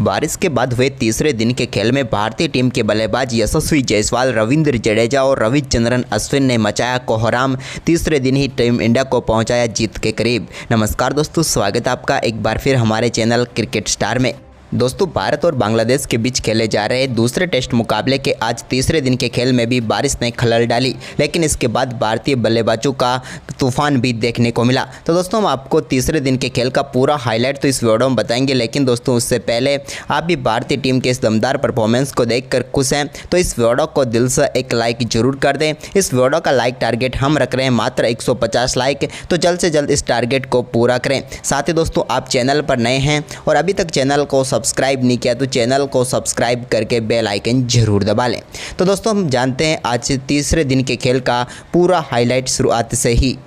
बारिश के बाद हुए तीसरे दिन के खेल में भारतीय टीम के बल्लेबाज यशस्वी जायसवाल, रविंद्र जडेजा और रविचंद्रन अश्विन ने मचाया कोहराम। तीसरे दिन ही टीम इंडिया को पहुंचाया जीत के करीब। नमस्कार दोस्तों, स्वागत है आपका एक बार फिर हमारे चैनल क्रिकेट स्टार में। दोस्तों, भारत और बांग्लादेश के बीच खेले जा रहे दूसरे टेस्ट मुकाबले के आज तीसरे दिन के खेल में भी बारिश ने खलल डाली, लेकिन इसके बाद भारतीय बल्लेबाजों का तूफान भी देखने को मिला। तो दोस्तों, हम आपको तीसरे दिन के खेल का पूरा हाईलाइट तो इस वीडियो में बताएंगे, लेकिन दोस्तों उससे पहले आप भी भारतीय टीम के इस दमदार परफॉर्मेंस को देखकर खुश हैं तो इस वीडियो को दिल से एक लाइक जरूर कर दें। इस वीडियो का लाइक टारगेट हम रख रहे हैं मात्र 150 लाइक, तो जल्द से जल्द इस टारगेट को पूरा करें। साथ ही दोस्तों, आप चैनल पर नए हैं और अभी तक चैनल को सब्सक्राइब नहीं किया तो चैनल को सब्सक्राइब करके बेल आइकन जरूर दबा लें। तो दोस्तों, हम जानते हैं आज तीसरे दिन के खेल का पूरा हाईलाइट शुरुआत से ही।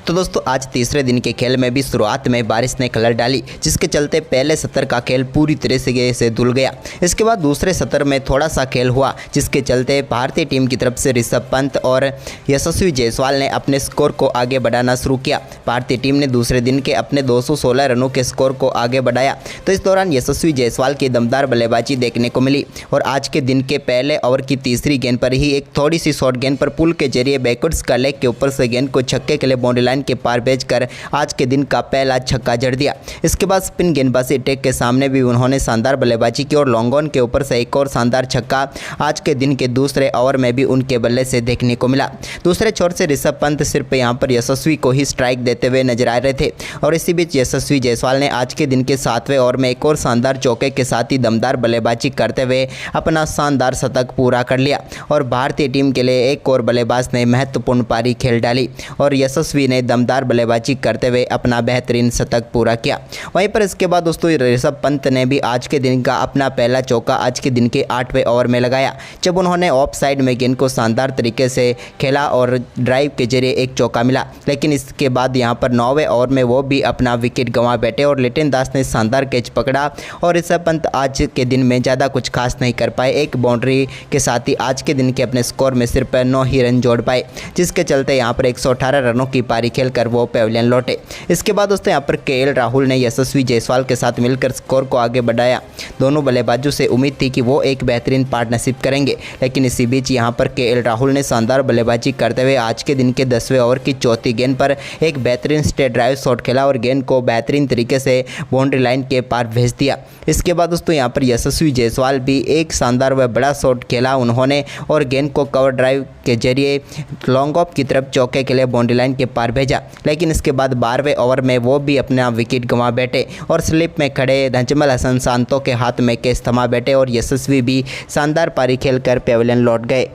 तो दोस्तों, आज तीसरे दिन के खेल में भी शुरुआत में बारिश ने खलल डाली, जिसके चलते पहले सत्र का खेल पूरी तरह से धुल गया। इसके बाद दूसरे सत्र में थोड़ा सा खेल हुआ, जिसके चलते भारतीय टीम की तरफ से ऋषभ पंत और यशस्वी जायसवाल ने अपने स्कोर को आगे बढ़ाना शुरू किया। भारतीय टीम ने दूसरे दिन के अपने 216 रनों के स्कोर को आगे बढ़ाया। तो इस दौरान यशस्वी जायसवाल की दमदार बल्लेबाजी देखने को मिली और आज के दिन के पहले ओवर की तीसरी गेंद पर ही एक थोड़ी सी शॉर्ट गेंद पर पुल के जरिए बैकवर्ड्स का लेग के ऊपर से गेंद को छक्के के लिए बाउंड्री लाइन के पार भेजकर आज के दिन का पहला छक्का जड़ दिया। इसके बाद स्पिन गेंदबाजी अटैक के सामने भी उन्होंने शानदार बल्लेबाजी की और लॉन्ग ऑन के ऊपर से एक और शानदार छक्का आज के दिन के दूसरे ओवर में भी उनके बल्ले से देखने को मिला। दूसरे छोर से ऋषभ पंत सिर्फ यहां पर यशस्वी को ही स्ट्राइक देते हुए नजर आ रहे थे और इसी बीच यशस्वी जायसवाल ने आज के दिन के 7वें ओवर में एक और शानदार चौके के साथ ही दमदार बल्लेबाजी करते हुए अपना शानदार शतक पूरा कर लिया और भारतीय टीम के लिए एक और बल्लेबाज ने महत्वपूर्ण पारी खेल डाली और यशस्वी ने दमदार बल्लेबाजी करते हुए अपना बेहतरीन शतक पूरा किया। वहीं पर इसके बाद दोस्तों ऋषभ पंत ने भी आज के दिन का अपना पहला चौका आज के दिन के 8वें ओवर में लगाया, जब उन्होंने ऑफ साइड में गेंद को शानदार तरीके से खेला और ड्राइव के जरिए एक चौका मिला। लेकिन इसके बाद यहां पर 9वें ओवर में वो भी अपना विकेट गंवा बैठे और लिटन दास ने शानदार कैच पकड़ा और ऋषभ पंत आज के दिन में ज़्यादा कुछ खास नहीं कर पाए। एक बाउंड्री के साथ ही आज के दिन के अपने स्कोर में सिर्फ 9 ही रन जोड़ पाए, जिसके चलते यहाँ पर 118 रनों की पारी खेलकर वो पेविलियन लौटे। इसके बाद दोस्तों यहाँ पर केएल राहुल ने यशस्वी जायसवाल के साथ मिलकर स्कोर को आगे बढ़ाया। दोनों बल्लेबाजों से उम्मीद थी कि वो एक बेहतरीन पार्टनरशिप करेंगे, लेकिन इसी बीच यहाँ पर केएल राहुल ने शानदार बल्लेबाजी करते हुए आज के दिन के 10वें ओवर की चौथी गेंद पर एक बेहतरीन स्ट्रेट ड्राइव शॉट खेला और गेंद को बेहतरीन तरीके से बाउंड्री लाइन के पार भेज दिया। इसके बाद दोस्तों यहाँ पर यशस्वी जायसवाल भी एक शानदार व बड़ा शॉट खेला उन्होंने और गेंद को कवर ड्राइव के जरिए लॉन्ग ऑफ की तरफ चौके के लिए बाउंड्री लाइन के पार भेजा। लेकिन इसके बाद 12वें ओवर में वो भी अपना विकेट गंवा बैठे और स्लिप में खड़े नजमुल हसन शांतो के हाथ में कैच थमा बैठे और यशस्वी भी शानदार पारी खेलकर पेविलियन लौट गए।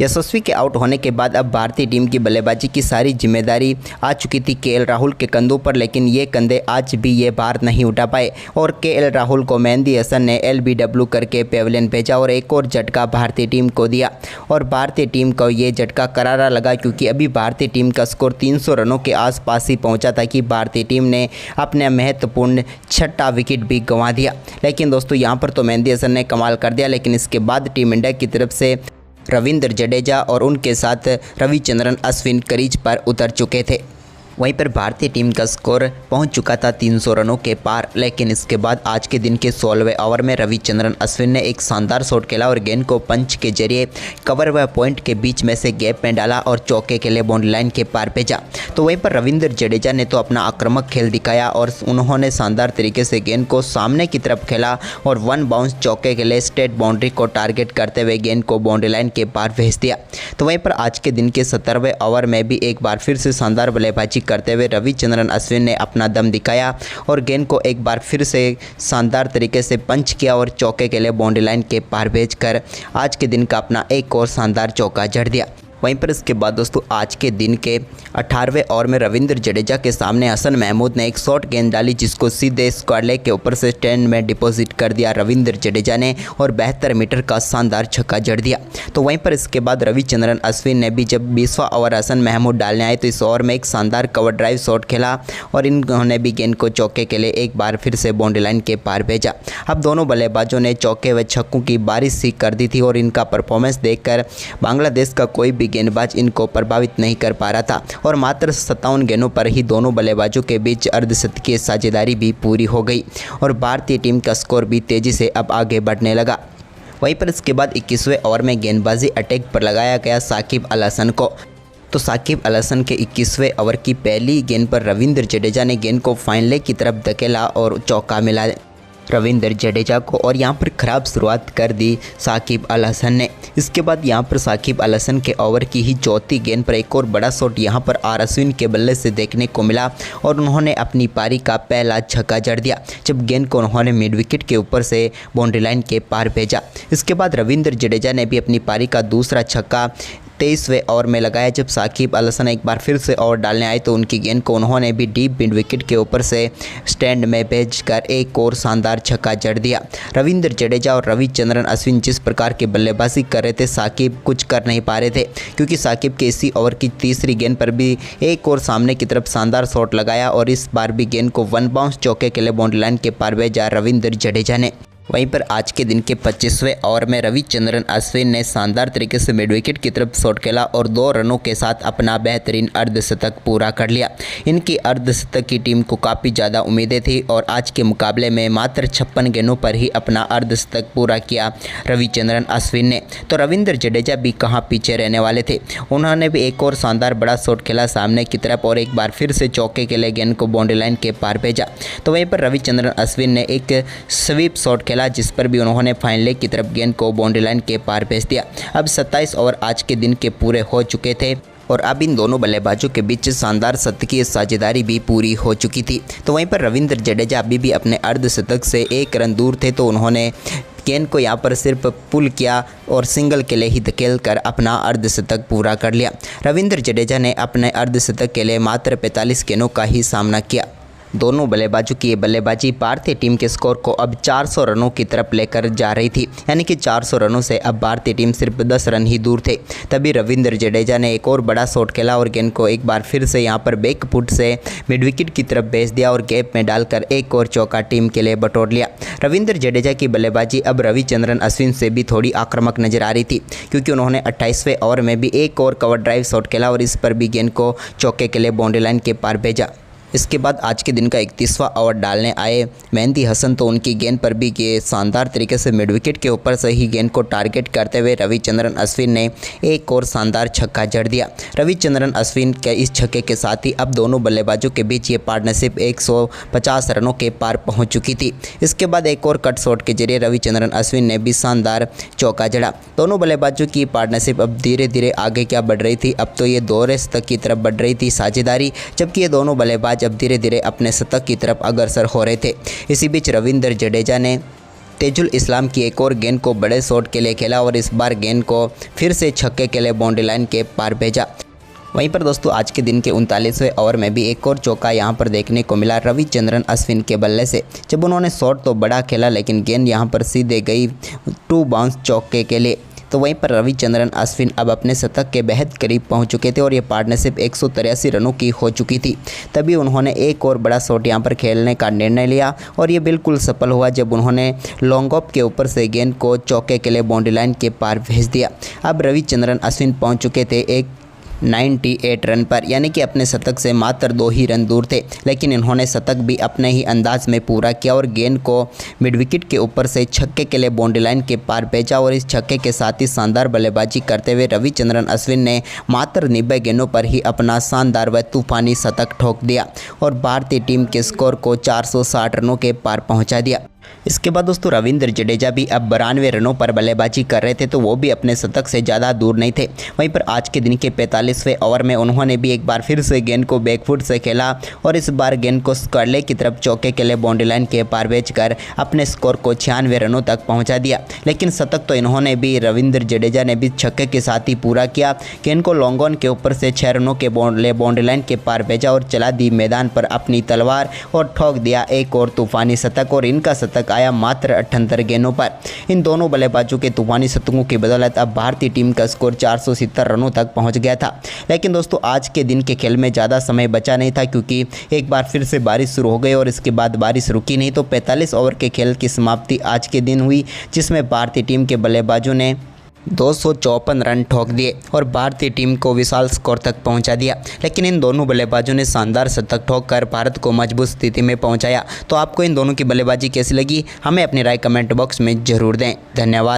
यशस्वी के आउट होने के बाद अब भारतीय टीम की बल्लेबाजी की सारी जिम्मेदारी आ चुकी थी केएल राहुल के कंधों पर, लेकिन ये कंधे आज भी ये भार नहीं उठा पाए और केएल राहुल को मेहंदी हसन ने LBW करके पेविलियन भेजा और एक और झटका भारतीय टीम को दिया और भारतीय टीम को ये झटका करारा लगा, क्योंकि अभी भारतीय टीम का स्कोर 300 रनों के आसपास ही पहुंचा था कि भारतीय टीम ने अपने महत्वपूर्ण 6ठा विकेट भी गंवा दिया। लेकिन दोस्तों यहाँ पर तो मेहंदी हसन ने कमाल कर दिया, लेकिन इसके बाद टीम इंडिया की तरफ से रविंद्र जडेजा और उनके साथ रविचंद्रन अश्विन क्रीज पर उतर चुके थे। वहीं पर भारतीय टीम का स्कोर पहुंच चुका था 300 रनों के पार, लेकिन इसके बाद आज के दिन के 16वें ओवर में रविचंद्रन अश्विन ने एक शानदार शॉट खेला और गेंद को पंच के जरिए कवर व पॉइंट के बीच में से गैप में डाला और चौके के लिए बाउंड्री लाइन के पार भेजा। तो वहीं पर रविंद्र जडेजा ने तो अपना आक्रामक खेल दिखाया और उन्होंने शानदार तरीके से गेंद को सामने की तरफ खेला और 1 बाउंस चौके के लिए स्ट्रेट बाउंड्री को टारगेट करते हुए गेंद को बाउंड्री लाइन के पार भेज दिया। तो वहीं पर आज के दिन के 17वें ओवर में भी एक बार फिर से शानदार बल्लेबाजी करते हुए रविचंद्रन अश्विन ने अपना दम दिखाया और गेंद को एक बार फिर से शानदार तरीके से पंच किया और चौके के लिए बाउंड्री लाइन के पार भेजकर आज के दिन का अपना एक और शानदार चौका जड़ दिया। वहीं पर इसके बाद दोस्तों आज के दिन के 18वें ओवर में रविंद्र जडेजा के सामने हसन महमूद ने एक शॉर्ट गेंद डाली, जिसको सीधे स्क्वायर लेग के ऊपर से स्टैंड में डिपॉजिट कर दिया रविंद्र जडेजा ने और 72 मीटर का शानदार छक्का जड़ दिया। तो वहीं पर इसके बाद रविचंद्रन अश्विन ने भी जब 20वां ओवर हसन महमूद डालने आए तो इस ओवर में एक शानदार कवर ड्राइव शॉट खेला और इन्होंने भी गेंद को चौके के लिए एक बार फिर से बाउंड्री लाइन के पार भेजा। अब दोनों बल्लेबाजों ने चौके व छक्कों की बारिश सी कर दी थी और इनका परफॉर्मेंस देखकर बांग्लादेश का कोई भी भी गेंदबाज इनको प्रभावित नहीं कर पा रहा था और मात्र 57 गेंदों पर ही दोनों बल्लेबाजों के बीच अर्धशतकीय साझेदारी भी पूरी हो गई और भारतीय टीम का स्कोर भी तेज़ी से अब आगे बढ़ने लगा। वहीं पर इसके बाद 21वें ओवर में गेंदबाजी अटैक पर लगाया गया साकिब अल हसन को। तो साकिब अल हसन के 21वें ओवर की पहली गेंद पर रविंद्र जडेजा ने गेंद को फाइन लेग की तरफ धकेला और चौका मिला रविंद्र जडेजा को और यहां पर ख़राब शुरुआत कर दी साकिब अल हसन ने। इसके बाद यहां पर साकिब अल हसन के ओवर की ही चौथी गेंद पर एक और बड़ा शॉट यहां पर आर अश्विन के बल्ले से देखने को मिला और उन्होंने अपनी पारी का पहला छक्का जड़ दिया जब गेंद को उन्होंने मिड विकेट के ऊपर से बाउंड्री लाइन के पार भेजा। इसके बाद रविंद्र जडेजा ने भी अपनी पारी का दूसरा छक्का 23वें ओवर में लगाया जब साकिब अल हसन एक बार फिर से ओवर डालने आए तो उनकी गेंद को उन्होंने भी डीप मिड विकेट के ऊपर से स्टैंड में भेजकर एक और शानदार छक्का जड़ दिया। रविंद्र जडेजा और रविचंद्रन अश्विन जिस प्रकार की बल्लेबाजी कर रहे थे साकिब कुछ कर नहीं पा रहे थे क्योंकि साकिब के इसी ओवर की तीसरी गेंद पर भी एक और सामने की तरफ शानदार शॉट लगाया और इस बार भी गेंद को वन बाउंस चौके के लिए बाउंड्री लाइन के पार भेजा रविंद्र जडेजा ने। वहीं पर आज के दिन के 25वें ओवर में रविचंद्रन अश्विन ने शानदार तरीके से मिड विकेट की तरफ शॉट खेला और 2 रनों के साथ अपना बेहतरीन अर्धशतक पूरा कर लिया। इनकी अर्धशतक की टीम को काफ़ी ज़्यादा उम्मीदें थी और आज के मुकाबले में मात्र 56 गेंदों पर ही अपना अर्धशतक पूरा किया रविचंद्रन अश्विन ने। तो रविंद्र जडेजा भी कहाँ पीछे रहने वाले थे, उन्होंने भी एक और शानदार बड़ा शॉट खेला सामने की तरफ और एक बार फिर से चौके के लिए गेंद को बाउंड्री लाइन के पार भेजा। तो वहीं पर रविचंद्रन अश्विन ने एक स्वीप शॉट जिस पर भी उन्होंने फाइन लेग की तरफ गेंद को बाउंड्री लाइन के पार भेज दिया। अब 27 ओवर आज के दिन के पूरे हो चुके थे और अब इन दोनों बल्लेबाजों के बीच शानदार शतकीय साझेदारी भी पूरी हो चुकी थी। तो वहीं पर रविंद्र जडेजा अभी भी अपने अर्धशतक से 1 रन दूर थे तो उन्होंने गेंद को यहाँ पर सिर्फ पुल किया और सिंगल के लिए ही धकेल कर अपना अर्धशतक पूरा कर लिया। रविंद्र जडेजा ने अपने अर्धशतक के लिए मात्र 45 गेंदों का ही सामना किया। दोनों बल्लेबाजों की ये बल्लेबाजी भारतीय टीम के स्कोर को अब 400 रनों की तरफ लेकर जा रही थी, यानी कि 400 रनों से अब भारतीय टीम सिर्फ 10 रन ही दूर थे। तभी रविंद्र जडेजा ने एक और बड़ा शॉट खेला और गेंद को एक बार फिर से यहां पर बैक फुट से मिड विकेट की तरफ भेज दिया और गैप में डालकर एक और चौका टीम के लिए बटोर लिया। रविंद्र जडेजा की बल्लेबाजी अब रविचंद्रन अश्विन से भी थोड़ी आक्रामक नजर आ रही थी क्योंकि उन्होंने 28वें ओवर में भी एक और कवर ड्राइव शॉट खेला और इस पर भी गेंद को चौके के लिए बाउंड्री लाइन के पार भेजा। इसके बाद आज के दिन का 31वां ओवर डालने आए मेहंदी हसन तो उनकी गेंद पर भी ये शानदार तरीके से मिड विकेट के ऊपर से ही गेंद को टारगेट करते हुए रविचंद्रन अश्विन ने एक और शानदार छक्का जड़ दिया। रविचंद्रन अश्विन के इस छक्के के साथ ही अब दोनों बल्लेबाजों के बीच ये पार्टनरशिप 150 रनों के पार पहुंच चुकी थी। इसके बाद एक और कट शॉट के जरिए रविचंद्रन अश्विन ने भी शानदार चौका जड़ा। दोनों बल्लेबाजों की पार्टनरशिप अब धीरे धीरे आगे क्या बढ़ रही थी, अब तो ये 2 रेस तक की तरफ बढ़ रही थी साझेदारी, जबकि ये दोनों बल्लेबाज अब धीरे धीरे अपने शतक की तरफ अग्रसर हो रहे थे। इसी बीच रविंद्र जडेजा ने तेजुल इस्लाम की एक और गेंद को बड़े शॉट के लिए खेला और इस बार गेंद को फिर से छक्के के लिए बाउंड्री लाइन के पार भेजा। वहीं पर दोस्तों आज के दिन के 39वें ओवर में भी एक और चौका यहां पर देखने को मिला रविचंद्रन अश्विन के बल्ले से, जब उन्होंने शॉट तो बड़ा खेला लेकिन गेंद यहां पर सीधे गई 2 बाउंस चौके के लिए। तो वहीं पर रविचंद्रन अश्विन अब अपने शतक के बेहद करीब पहुंच चुके थे और ये पार्टनरशिप 183 रनों की हो चुकी थी। तभी उन्होंने एक और बड़ा शॉट यहां पर खेलने का निर्णय लिया और ये बिल्कुल सफल हुआ जब उन्होंने लॉन्ग ऑफ के ऊपर से गेंद को चौके के लिए बाउंड्री लाइन के पार भेज दिया। अब रविचंद्रन अश्विन पहुँच चुके थे 98 रन पर, यानी कि अपने शतक से मात्र 2 ही रन दूर थे, लेकिन इन्होंने शतक भी अपने ही अंदाज में पूरा किया और गेंद को मिड विकेट के ऊपर से छक्के के लिए बाउंड्री लाइन के पार भेजा और इस छक्के के साथ ही शानदार बल्लेबाजी करते हुए रविचंद्रन अश्विन ने मात्र 90 गेंदों पर ही अपना शानदार व तूफानी शतक ठोक दिया और भारतीय टीम के स्कोर को 460 रनों के पार पहुंचा दिया। इसके बाद दोस्तों रविंद्र जडेजा भी अब 92 रनों पर बल्लेबाजी कर रहे थे, तो वो भी अपने शतक से ज़्यादा दूर नहीं थे। वहीं पर आज के दिन के 45वें ओवर में उन्होंने भी एक बार फिर से गेंद को बैकफुट से खेला और इस बार गेंद को स्क्वायर की तरफ चौके के लिए बाउंड्री लाइन के पार भेजकर अपने स्कोर को 96 रनों तक पहुंचा दिया। लेकिन शतक तो इन्होंने भी रविंद्र जडेजा ने भी छक्के के साथ ही पूरा किया। गेंद को लॉन्ग ऑन के ऊपर से 6 रनों के बाउंड्री लाइन के पार भेजा और चला दी मैदान पर अपनी तलवार और ठोक दिया एक और तूफानी शतक और इनका शतक आया मात्र 78 गेंदों पर। इन दोनों बल्लेबाजों के तूफानी शतकों की बदौलत अब भारतीय टीम का स्कोर 470 रनों तक पहुंच गया था। लेकिन दोस्तों आज के दिन के खेल में ज़्यादा समय बचा नहीं था क्योंकि एक बार फिर से बारिश शुरू हो गई और इसके बाद बारिश रुकी नहीं, तो 45 ओवर के खेल की समाप्ति आज के दिन हुई जिसमें भारतीय टीम के बल्लेबाजों ने 254 रन ठोक दिए और भारतीय टीम को विशाल स्कोर तक पहुंचा दिया। लेकिन इन दोनों बल्लेबाजों ने शानदार शतक ठोककर भारत को मजबूत स्थिति में पहुंचाया। तो आपको इन दोनों की बल्लेबाजी कैसी लगी, हमें अपनी राय कमेंट बॉक्स में ज़रूर दें। धन्यवाद।